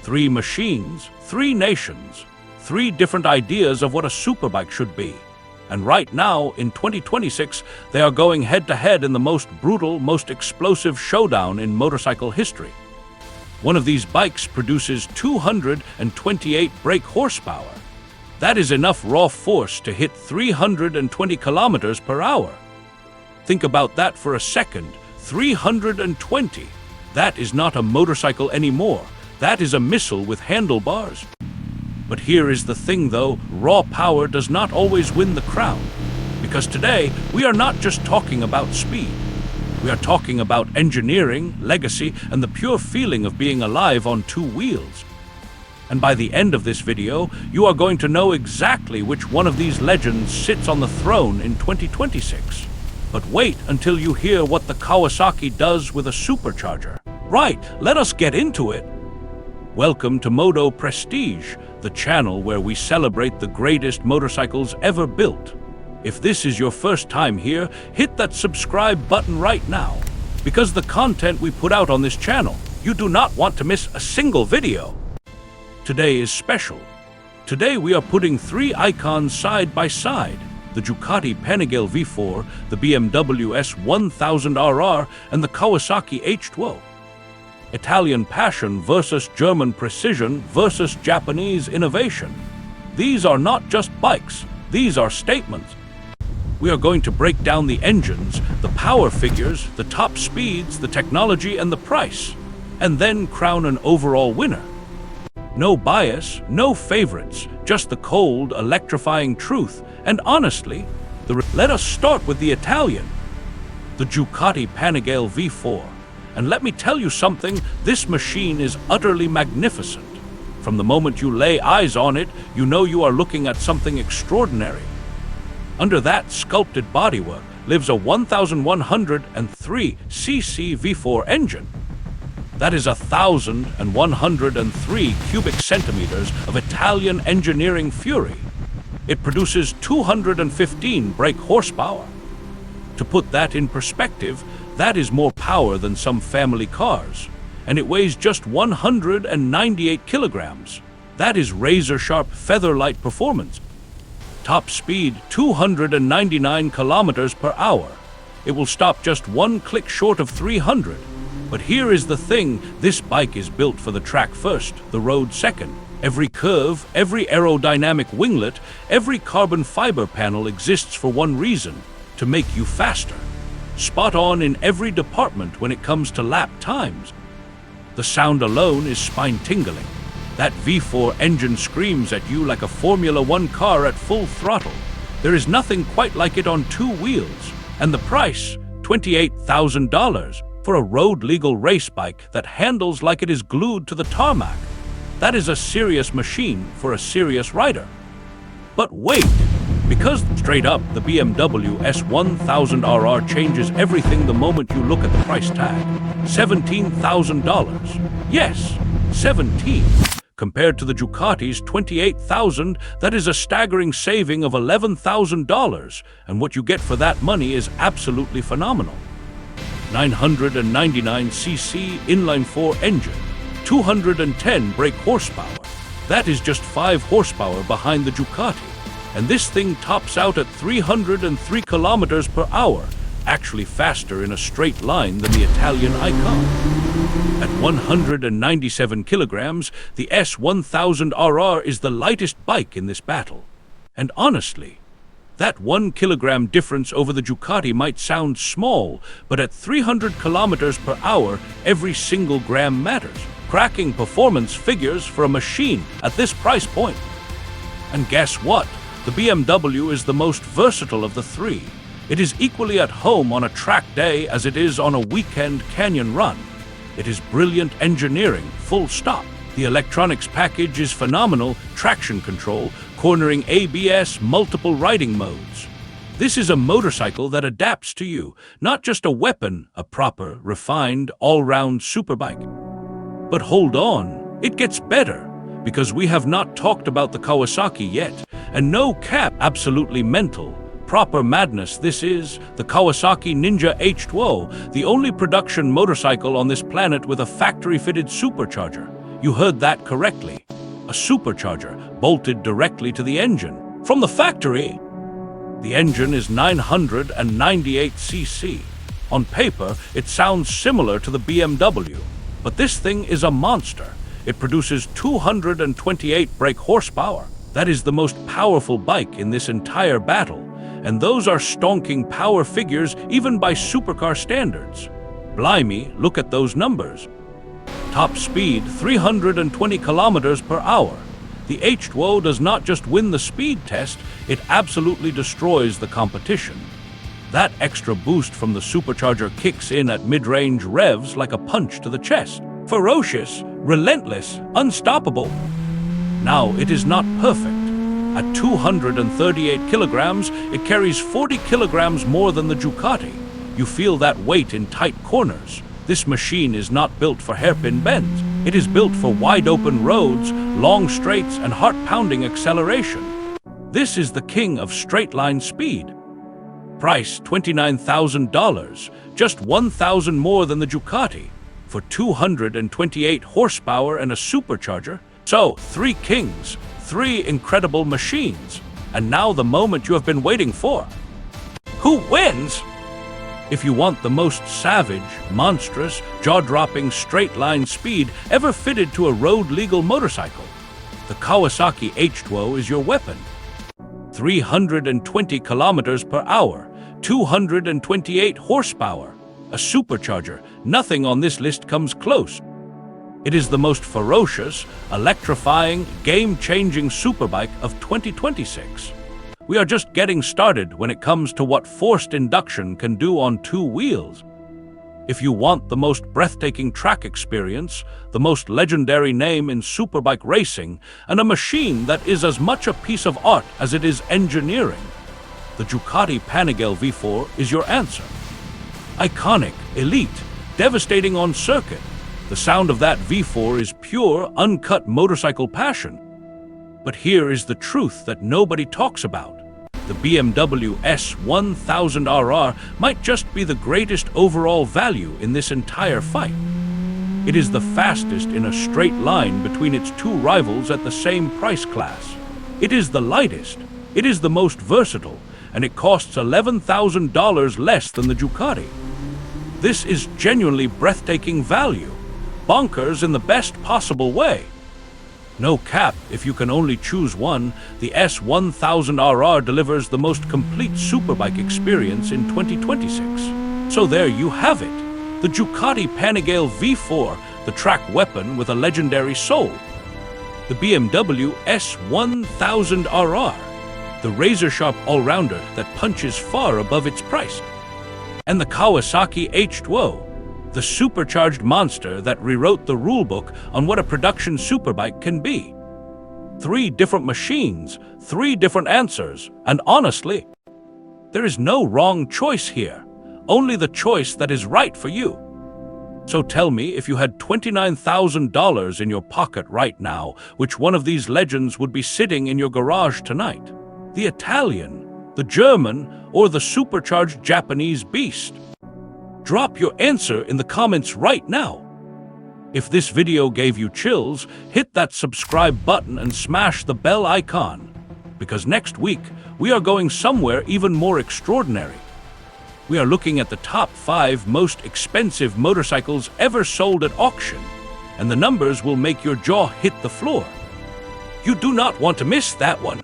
3 machines, 3 nations, 3 different ideas of what a superbike should be. And right now, in 2026, they are going head-to-head in the most brutal, most explosive showdown in motorcycle history. One of these bikes produces 228 brake horsepower. That is enough raw force to hit 320 kilometers per hour. Think about that for a second. 320. That is not a motorcycle anymore. That is a missile with handlebars. But here is the thing though, raw power does not always win the crown. Because today, we are not just talking about speed. We are talking about engineering, legacy, and the pure feeling of being alive on 2 wheels. And by the end of this video, you are going to know exactly which one of these legends sits on the throne in 2026. But wait until you hear what the Kawasaki does with a supercharger. Right, let us get into it. Welcome to MotoPrestige, the channel where we celebrate the greatest motorcycles ever built. If this is your first time here, hit that subscribe button right now. Because the content we put out on this channel, you do not want to miss a single video. Today is special. Today we are putting 3 icons side by side. The Ducati Panigale V4, the BMW S1000RR, and the Kawasaki H2. Italian passion versus German precision versus Japanese innovation. These are not just bikes, these are statements. We are going to break down the engines, the power figures, the top speeds, the technology, and the price, and then crown an overall winner. No bias, no favorites, just the cold, electrifying truth. And honestly, let us start with the Italian, the Ducati Panigale V4. And let me tell you something, this machine is utterly magnificent. From the moment you lay eyes on it, you know you are looking at something extraordinary. Under that sculpted bodywork lives a 1,103cc V4 engine. That is 1,103 cubic centimeters of Italian engineering fury. It produces 215 brake horsepower. To put that in perspective, that is more power than some family cars. And it weighs just 198 kilograms. That is razor-sharp feather-light performance. Top speed, 299 kilometers per hour. It will stop just 1 click short of 300. But here is the thing, this bike is built for the track first, the road second. Every curve, every aerodynamic winglet, every carbon fiber panel exists for one reason, to make you faster. Spot on in every department when it comes to lap times. The sound alone is spine-tingling. That V4 engine screams at you like a Formula One car at full throttle. There is nothing quite like it on 2 wheels. And the price, $28,000 for a road-legal race bike that handles like it is glued to the tarmac. That is a serious machine for a serious rider. But wait, because straight up, the BMW S1000RR changes everything the moment you look at the price tag. $17,000. Yes, 17. Compared to the Ducati's $28,000, that is a staggering saving of $11,000, and what you get for that money is absolutely phenomenal. 999cc inline-4 engine, 210 brake horsepower. That is just 5 horsepower behind the Ducati. And this thing tops out at 303 kilometers per hour, actually faster in a straight line than the Italian icon. At 197 kilograms, the S1000RR is the lightest bike in this battle. And honestly, that 1 kilogram difference over the Ducati might sound small, but at 300 kilometers per hour, every single gram matters. Cracking performance figures for a machine at this price point. And guess what? The BMW is the most versatile of the 3. It is equally at home on a track day as it is on a weekend canyon run. It is brilliant engineering, full stop. The electronics package is phenomenal, traction control, cornering ABS, multiple riding modes. This is a motorcycle that adapts to you, not just a weapon, a proper, refined, all-round superbike. But hold on, it gets better, because we have not talked about the Kawasaki yet, and no cap, absolutely mental. Proper madness, this is the Kawasaki Ninja H2, the only production motorcycle on this planet with a factory-fitted supercharger. You heard that correctly. A supercharger bolted directly to the engine from the factory. The engine is 998 cc. On paper, it sounds similar to the BMW, but this thing is a monster. It produces 228 brake horsepower. That is the most powerful bike in this entire battle, and those are stonking power figures even by supercar standards. Blimey, look at those numbers. Top speed 320 kilometers per hour. The H2O does not just win the speed test, it absolutely destroys the competition. That extra boost from the supercharger kicks in at mid-range revs like a punch to the chest. Ferocious, relentless, unstoppable. Now, it is not perfect. At 238 kilograms, it carries 40 kilograms more than the Ducati. You feel that weight in tight corners. This machine is not built for hairpin bends. It is built for wide-open roads, long straights, and heart-pounding acceleration. This is the king of straight-line speed. Price $29,000, just $1,000 more than the Ducati, for 228 horsepower and a supercharger. So, three kings, three incredible machines, and now the moment you have been waiting for. Who wins? If you want the most savage, monstrous, jaw-dropping straight-line speed ever fitted to a road-legal motorcycle, the Kawasaki H2 is your weapon. 320 kilometers per hour, 228 horsepower, a supercharger. Nothing on this list comes close. It is the most ferocious, electrifying, game-changing superbike of 2026. We are just getting started when it comes to what forced induction can do on two wheels. If you want the most breathtaking track experience, the most legendary name in superbike racing, and a machine that is as much a piece of art as it is engineering, the Ducati Panigale V4 is your answer. Iconic, elite, devastating on circuit, the sound of that V4 is pure, uncut motorcycle passion. But here is the truth that nobody talks about. The BMW S1000RR might just be the greatest overall value in this entire fight. It is the fastest in a straight line between its two rivals at the same price class. It is the lightest, it is the most versatile, and it costs $11,000 less than the Ducati. This is genuinely breathtaking value, bonkers in the best possible way. No cap, if you can only choose one, the S1000RR delivers the most complete superbike experience in 2026. So there you have it, the Ducati Panigale V4, the track weapon with a legendary soul. The BMW S1000RR, the razor-sharp all-rounder that punches far above its price. And the Kawasaki H2, the supercharged monster that rewrote the rulebook on what a production superbike can be. Three different machines, three different answers, and honestly, there is no wrong choice here, only the choice that is right for you. So tell me, if you had $29,000 in your pocket right now, which one of these legends would be sitting in your garage tonight? The Italian, the German, or the supercharged Japanese beast? Drop your answer in the comments right now. If this video gave you chills, hit that subscribe button and smash the bell icon, because next week we are going somewhere even more extraordinary. We are looking at the top 5 most expensive motorcycles ever sold at auction, and the numbers will make your jaw hit the floor. You do not want to miss that one.